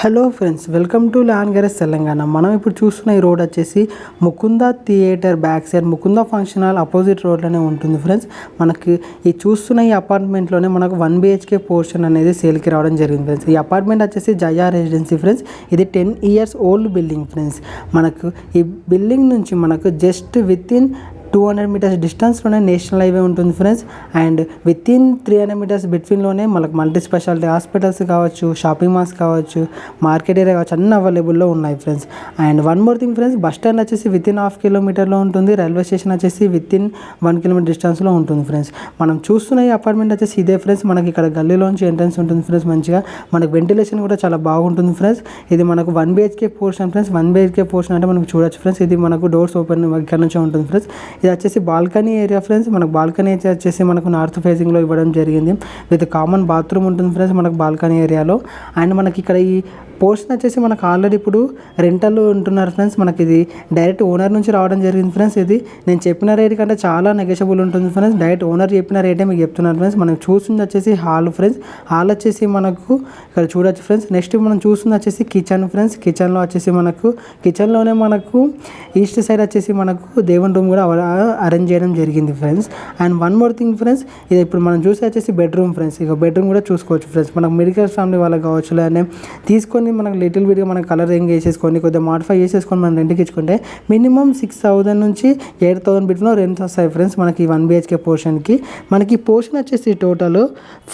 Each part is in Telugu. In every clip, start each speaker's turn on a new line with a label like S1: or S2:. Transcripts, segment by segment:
S1: Hello friends, welcome to land garage Telangana. మనం ఇప్పుడు చూస్తున్న ఈ రోడ్ వచ్చేసి Mukunda theatre back side Mukunda function hall opposite రోడ్లోనే ఉంటుంది ఫ్రెండ్స్. మనకి ఈ చూస్తున్న ఈ అపార్ట్మెంట్లోనే మనకు 1 BHK పోర్షన్ అనేది సేల్కి రావడం జరిగింది ఫ్రెండ్స్. ఈ అపార్ట్మెంట్ వచ్చేసి జయా రెసిడెన్సీ ఫ్రెండ్స్. ఇది 10 years ఓల్డ్ బిల్డింగ్ ఫ్రెండ్స్. మనకు ఈ బిల్డింగ్ నుంచి మనకు జస్ట్ విత్ ఇన్ 200 meters డిస్టెన్స్లోనే నేషనల్ హైవే ఉంటుంది friends. And within 300 meters బిట్వీన్లోనే మనకు మల్టీ స్పెషాలిటీ హాస్పిటల్స్ కావచ్చు, షాపింగ్ మాల్స్ కావచ్చు, మార్కెట్ ఏరియా కావచ్చు, అన్నీ అవైలబుల్లో ఉన్నాయి friends. And one more thing friends, bus stand వచ్చేసి విత్ ఇన్ 1/2 kilometerలో ఉంటుంది. రైల్వే స్టేషన్ వచ్చేసి విత్ ఇన్ 1 kilometer డిస్టెన్స్లో ఉంటుంది ఫ్రెండ్స్. మనం చూస్తున్న ఈ అపార్ట్మెంట్ వచ్చేసి ఇదే ఫ్రెండ్స్. మనకి ఇక్కడ గల్లీలోంచి ఎంట్రన్స్ ఉంటుంది ఫ్రెండ్స్. మంచిగా మనకు వెంటిలేషన్ కూడా చాలా బాగుంటుంది ఫ్రెండ్స్. ఇది మనకు 1 BHK portion friends. 1 BHK portion అంటే మనకు చూడొచ్చు ఫ్రెండ్స్. ఇది మనకు డోర్స్ ఓపెన్ ఇక్కడ నుంచే ఉంటుంది ఫ్రెండ్స్. ఇది వచ్చేసి బాల్కనీ ఏరియా ఫ్రెండ్స్. మనకు బాల్కనీ ఏరియా వచ్చేసి మనకు నార్త్ ఫేసింగ్లో ఇవ్వడం జరిగింది. విత్ కామన్ బాత్రూమ్ ఉంటుంది ఫ్రెండ్స్ మనకు బాల్కనీ ఏరియాలో. అండ్ మనకి ఇక్కడ ఈ పోర్షన్ వచ్చేసి మనకు ఆల్రెడీ ఇప్పుడు రెంటల్ ఉంటున్నారు ఫ్రెండ్స్. మనకి ఇది డైరెక్ట్ ఓనర్ నుంచి రావడం జరిగింది ఫ్రెండ్స్. ఇది నేను చెప్పిన రేట్ కంటే చాలా నెగోషియబుల్ ఉంటుంది ఫ్రెండ్స్. డైరెక్ట్ ఓనర్ చెప్పిన రేటే మీకు చెప్తున్నారు ఫ్రెండ్స్. మనం చూస్తుంది వచ్చేసి హాల్ ఫ్రెండ్స్. హాల్ వచ్చేసి మనకు ఇక్కడ చూడొచ్చు ఫ్రెండ్స్. నెక్స్ట్ మనం చూస్తుంది వచ్చేసి కిచెన్ ఫ్రెండ్స్. కిచెన్లో వచ్చేసి మనకు కిచెన్లోనే మనకు ఈస్ట్ సైడ్ వచ్చేసి మనకు దేవుని రూమ్ కూడా అరేంజ్ చేయడం జరిగింది friends. And one more thing friends, ఇది ఇప్పుడు మనం చూసి వచ్చేసి బెడ్రూమ్ ఫ్రెండ్స్. ఇక బెడ్రూమ్ కూడా చూసుకోవచ్చు ఫ్రెండ్స్. మనకు మిడిల్ ఫ్యామిలీ వాళ్ళకి కావచ్చు, లేదంటే తీసుకొని మనకు లిటిల్ బిట్గా మనకు కలరింగ్ వేసేసుకొని కొద్దిగా మాడిఫై చేసేసుకొని మనం రెంట్కి ఇచ్చుకుంటే మినిమం 6,000 నుంచి 8,000 బిట్లో రెంట్స్ వస్తాయి ఫ్రెండ్స్. మనకి 1 BHK పోర్షన్కి మనకి పోర్షన్ వచ్చేసి టోటల్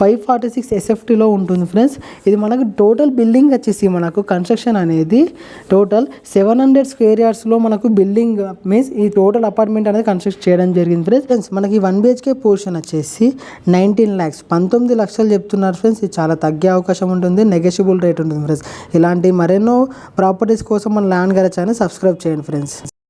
S1: 546 SFTలో ఉంటుంది ఫ్రెండ్స్. ఇది మనకు టోటల్ బిల్డింగ్ వచ్చేసి మనకు కన్స్ట్రక్షన్ అనేది టోటల్ 700 square yardsలో మనకు బిల్డింగ్ మీన్స్ ఈ టోటల్ అపార్ట్మెంట్ అనేది కన్స్ట్రక్ట్ చేయడం జరిగింది ఫ్రెండ్స్. మనకి 1 BHK పోర్షన్ వచ్చేసి 19 lakhs 19 లక్షలు చెప్తున్నారు ఫ్రెండ్స్. ఇది చాలా తగ్గే అవకాశం ఉంటుంది, నెగోషియబుల్ రేట్ ఉంటుంది ఫ్రెండ్స్. ఇలాంటి మరెన్నో ప్రాపర్టీస్ కోసం మన ల్యాండ్ గ్యారేజ్ ఛానల్ సబ్స్క్రైబ్ చేయండి ఫ్రెండ్స్.